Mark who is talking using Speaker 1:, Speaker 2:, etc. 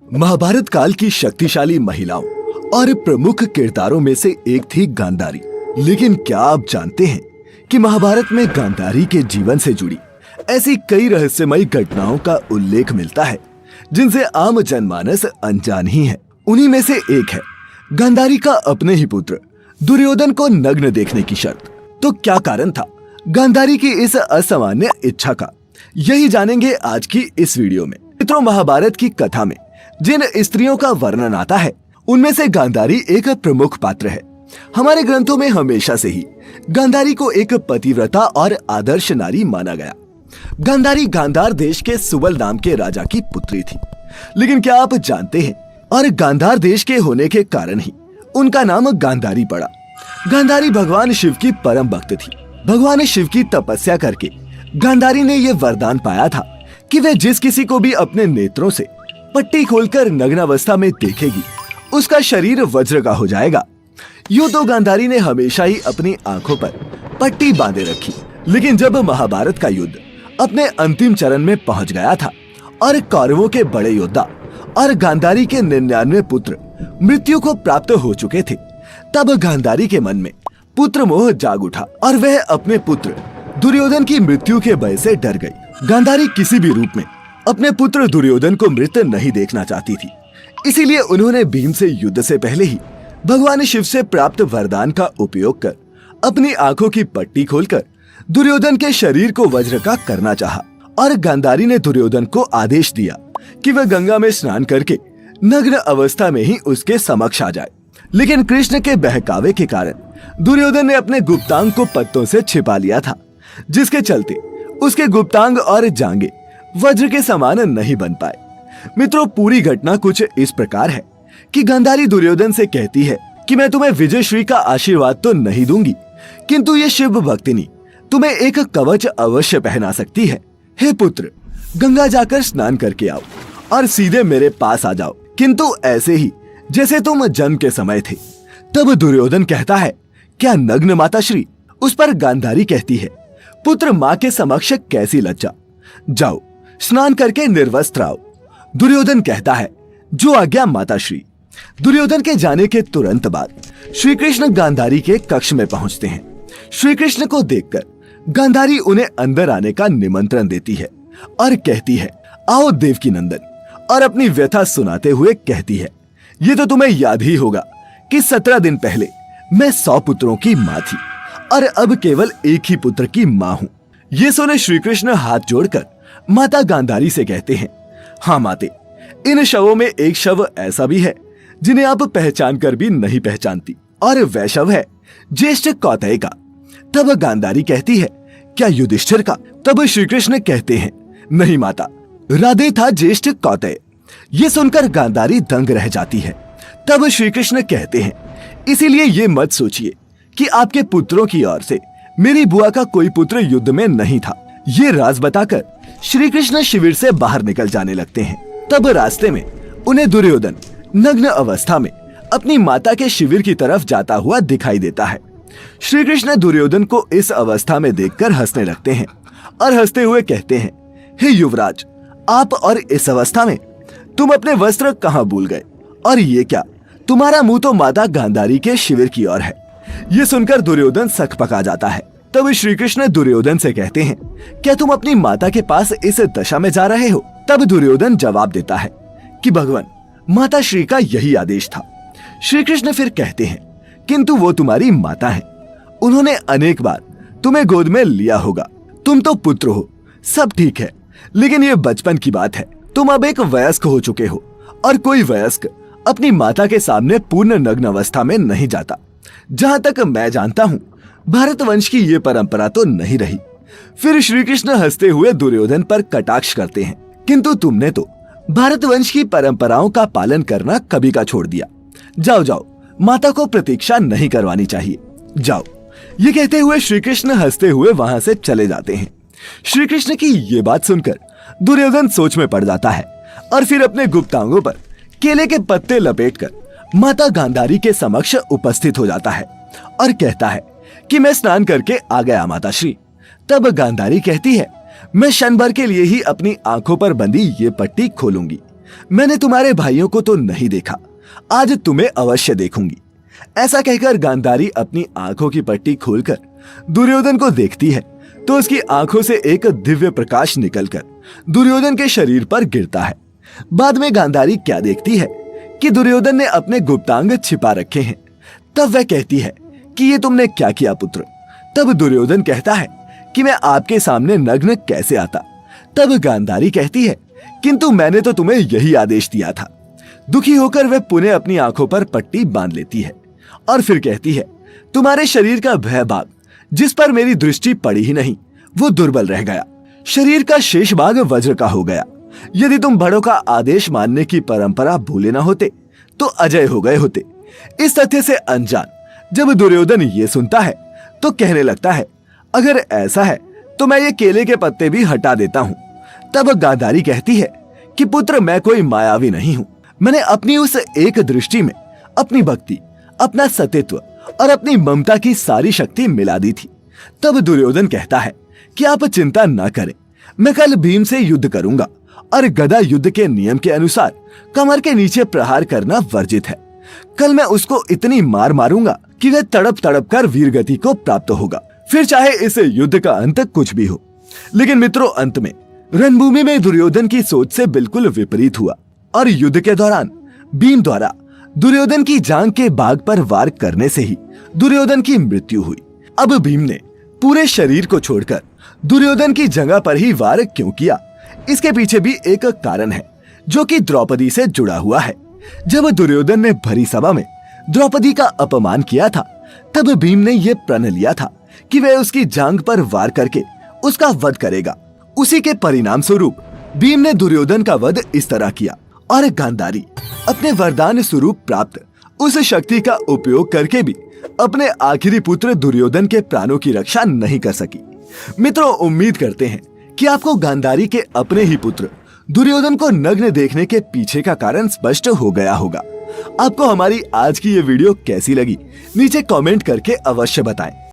Speaker 1: महाभारत काल की शक्तिशाली महिलाओं और प्रमुख किरदारों में से एक थी गांधारी। लेकिन क्या आप जानते हैं कि महाभारत में गांधारी के जीवन से जुड़ी ऐसी कई रहस्यमयी घटनाओं का उल्लेख मिलता है जिनसे आम जनमानस अनजान ही है। उन्हीं में से एक है गांधारी का अपने ही पुत्र दुर्योधन को नग्न देखने की शर्त। तो क्या कारण था गांधारी की इस असामान्य इच्छा का, यही जानेंगे आज की इस वीडियो में। मित्रों, महाभारत की कथा में जिन स्त्रियों का वर्णन आता है उनमें से गांधारी एक प्रमुख पात्र है। हमारे ग्रंथों में हमेशा से ही गांधारी को एक पतिव्रता और आदर्श नारी माना गया। गांधारी गांधार देश के सुबल नाम के राजा की पुत्री थी। लेकिन क्या आप जानते हैं, और गांधार देश के होने के कारण ही उनका नाम गांधारी पड़ा। गांधारी भगवान शिव की परम भक्त थी। भगवान शिव की तपस्या करके गांधारी ने यह वरदान पाया था कि वह जिस किसी को भी अपने नेत्रों से पट्टी खोलकर नग्नावस्था में देखेगी उसका शरीर वज्र का हो जाएगा। यूं तो गांधारी ने हमेशा ही अपनी आंखों पर पट्टी बांधे रखी, लेकिन जब महाभारत का युद्ध अपने अंतिम चरण में पहुंच गया था और कौरवों के बड़े योद्धा और गांधारी के 99 पुत्र मृत्यु को प्राप्त हो चुके थे, तब गांधारी के मन में पुत्र मोह जाग उठा और वह अपने पुत्र दुर्योधन की मृत्यु के भय से डर गई। गांधारी किसी भी रूप में अपने पुत्र दुर्योधन को मृत नहीं देखना चाहती थी। इसीलिए उन्होंने भीम से युद्ध से पहले ही भगवान शिव से प्राप्त वरदान का उपयोग कर अपनी आंखों की पट्टी खोलकर दुर्योधन के शरीर को वज्र का करना चाहा। और गांधारी ने दुर्योधन को आदेश दिया कि वह गंगा में स्नान करके नग्न अवस्था में ही उसके समक्ष आ जाए। लेकिन कृष्ण के बहकावे के कारण दुर्योधन ने अपने गुप्तांग को पत्तों से छिपा लिया था, जिसके चलते उसके गुप्तांग और जांघें वज्र के समान नहीं बन पाए। मित्रों, पूरी घटना कुछ इस प्रकार है कि गांधारी दुर्योधन से कहती है कि मैं तुम्हें विजयश्री का आशीर्वाद तो नहीं दूंगी, किंतु ये शिव भक्तिनी तुम्हें एक कवच अवश्य पहना सकती है। हे पुत्र, गंगा जाकर स्नान करके आओ और सीधे मेरे पास आ जाओ, किंतु ऐसे ही जैसे तुम जन्म के समय थे। तब दुर्योधन कहता है, क्या नग्न माताश्री? उस पर गांधारी कहती है, पुत्र, माँ के समक्ष कैसी लज्जा, जाओ स्नान करके निर्वस्त्र आओ। दुर्योधन कहता है, जो आज्ञा माताश्री। दुर्योधन के जाने के तुरंत बाद श्री कृष्ण गांधारी के कक्ष में पहुंचते हैं। श्री कृष्ण को देखकर गांधारी उन्हें अंदर आने का निमंत्रण देती है और कहती है, आओ देवकी नंदन, और अपनी व्यथा सुनाते हुए कहती है, ये तो तुम्हें याद ही होगा कि 17 दिन पहले मैं 100 पुत्रों की माँ थी और अब केवल एक ही पुत्र की माँ हूँ। ये सुने श्री कृष्ण हाथ जोड़कर माता गांधारी से कहते हैं, हाँ माते, इन शवों में एक शव ऐसा भी है जिन्हें आप पहचान कर भी नहीं पहचानती, और वह शव है ज्येष्ठ कौतय का। तब गांधारी कहती है, क्या युधिष्ठिर का? तब श्री कृष्ण कहते हैं, नहीं माता, राधे था ज्येष्ठ कौतय। ये सुनकर गांधारी दंग रह जाती है। तब श्री कृष्ण कहते हैं, इसीलिए ये मत सोचिए कि आपके पुत्रों की ओर से मेरी बुआ का कोई पुत्र युद्ध में नहीं था। ये राज बताकर श्री कृष्ण शिविर से बाहर निकल जाने लगते हैं। तब रास्ते में उन्हें दुर्योधन नग्न अवस्था में अपनी माता के शिविर की तरफ जाता हुआ दिखाई देता है। श्री कृष्ण दुर्योधन को इस अवस्था में देखकर हंसने लगते हैं और हंसते हुए कहते हैं, हे युवराज, आप और इस अवस्था में तुम अपने वस्त्र कहाँ भूल गए? और ये क्या, तुम्हारा मुंह तो माता गांधारी के शिविर की ओर है। ये सुनकर दुर्योधन सकपका जाता है। तब श्री कृष्ण दुर्योधन से कहते हैं, क्या तुम अपनी माता के पास इस दशा में जा रहे हो? तब दुर्योधन जवाब देता है कि भगवान, माता श्री का यही आदेश था। श्री कृष्ण फिर कहते हैं, किंतु वो तुम्हारी माता है, उन्होंने अनेक बार तुम्हें गोद में लिया होगा, तुम तो पुत्र हो, सब ठीक है, लेकिन ये बचपन की बात है, तुम अब एक वयस्क हो चुके हो, और कोई वयस्क अपनी माता के सामने पूर्ण नग्न अवस्था में नहीं जाता। जहाँ तक मैं जानता हूँ, भारत वंश की ये परंपरा तो नहीं रही। फिर श्री कृष्ण हंसते हुए दुर्योधन पर कटाक्ष करते हैं, किंतु तुमने तो भारत वंश की परंपराओं का पालन करना कभी का छोड़ दिया। जाओ जाओ, माता को प्रतीक्षा नहीं करवानी चाहिए, जाओ। ये कहते हुए श्री कृष्ण हंसते हुए वहां से चले जाते हैं। श्री कृष्ण की ये बात सुनकर दुर्योधन सोच में पड़ जाता है और फिर अपने गुप्तांगों पर केले के पत्ते लपेटकर माता गांधारी के समक्ष उपस्थित हो जाता है और कहता है कि मैं स्नान करके आ गया माताश्री। तब गांधारी कहती है, मैं क्षण भर के लिए ही अपनी आंखों पर बंधी ये पट्टी खोलूंगी। मैंने तुम्हारे भाइयों को तो नहीं देखा, आज तुम्हें अवश्य देखूंगी। ऐसा कहकर गांधारी अपनी आंखों की पट्टी खोलकर दुर्योधन को देखती है तो उसकी आंखों से एक दिव्य प्रकाश निकलकर दुर्योधन के शरीर पर गिरता है। बाद में गांधारी क्या देखती है कि दुर्योधन ने अपने गुप्तांग छिपा रखे हैं। तब वह कहती है कि ये तुमने क्या किया पुत्र। तब दुर्योधन कहता है कि मैं आपके सामने नग्न कैसे आता। तब गांधारी कहती है किंतु मैंने तो तुम्हें यही आदेश दिया था। दुखी होकर वह पुनः अपनी आंखों पर पट्टी बांध लेती है और फिर कहती है तुम्हारे शरीर का वह भाग जिस पर मेरी दृष्टि पड़ी ही नहीं वो दुर्बल रह गया, शरीर का शेष भाग वज्र का हो गया। यदि तुम बड़ों का आदेश मानने की परंपरा भूले न होते तो अजय हो गए होते। इस तथ्य से अनजान जब दुर्योधन ये सुनता है तो कहने लगता है अगर ऐसा है तो मैं ये केले के पत्ते भी हटा देता हूँ। तब गांधारी कहती है कि पुत्र मैं कोई मायावी नहीं हूँ, मैंने अपनी उस एक दृष्टि में अपनी भक्ति, अपना सतीत्व और अपनी ममता की सारी शक्ति मिला दी थी। तब दुर्योधन कहता है कि आप चिंता न करें, मैं कल भीम से युद्ध करूंगा और गदा युद्ध के नियम के अनुसार कमर के नीचे प्रहार करना वर्जित है। कल मैं उसको इतनी मार मारूंगा कि वह तड़प तड़प कर वीरगति को प्राप्त होगा, फिर चाहे इस युद्ध का अंत कुछ भी हो। लेकिन मित्रों, अंत में रणभूमि में दुर्योधन की सोच से बिल्कुल विपरीत हुआ और युद्ध के दौरान भीम द्वारा दुर्योधन की जांघ के भाग पर वार करने से ही दुर्योधन की मृत्यु हुई। अब भीम ने पूरे शरीर को छोड़कर दुर्योधन की जगह पर ही वार क्यों किया, इसके पीछे भी एक कारण है जो कि द्रौपदी से जुड़ा हुआ है। जब दुर्योधन ने भरी सभा में द्रौपदी का अपमान किया था तब भीम ने यह प्रण लिया था कि वह उसकी जांघ पर वार करके उसका वध करेगा। उसी के परिणाम स्वरूप भीम ने दुर्योधन का वध इस तरह किया और गांधारी अपने वरदान स्वरूप प्राप्त उस शक्ति का उपयोग करके भी अपने आखिरी पुत्र दुर्योधन के प्राणों की रक्षा नहीं कर सकी। मित्रों, उम्मीद करते हैं कि आपको गांधारी के अपने ही पुत्र दुर्योधन को नग्न देखने के पीछे का कारण स्पष्ट हो गया होगा। आपको हमारी आज की ये वीडियो कैसी लगी नीचे कमेंट करके अवश्य बताएं।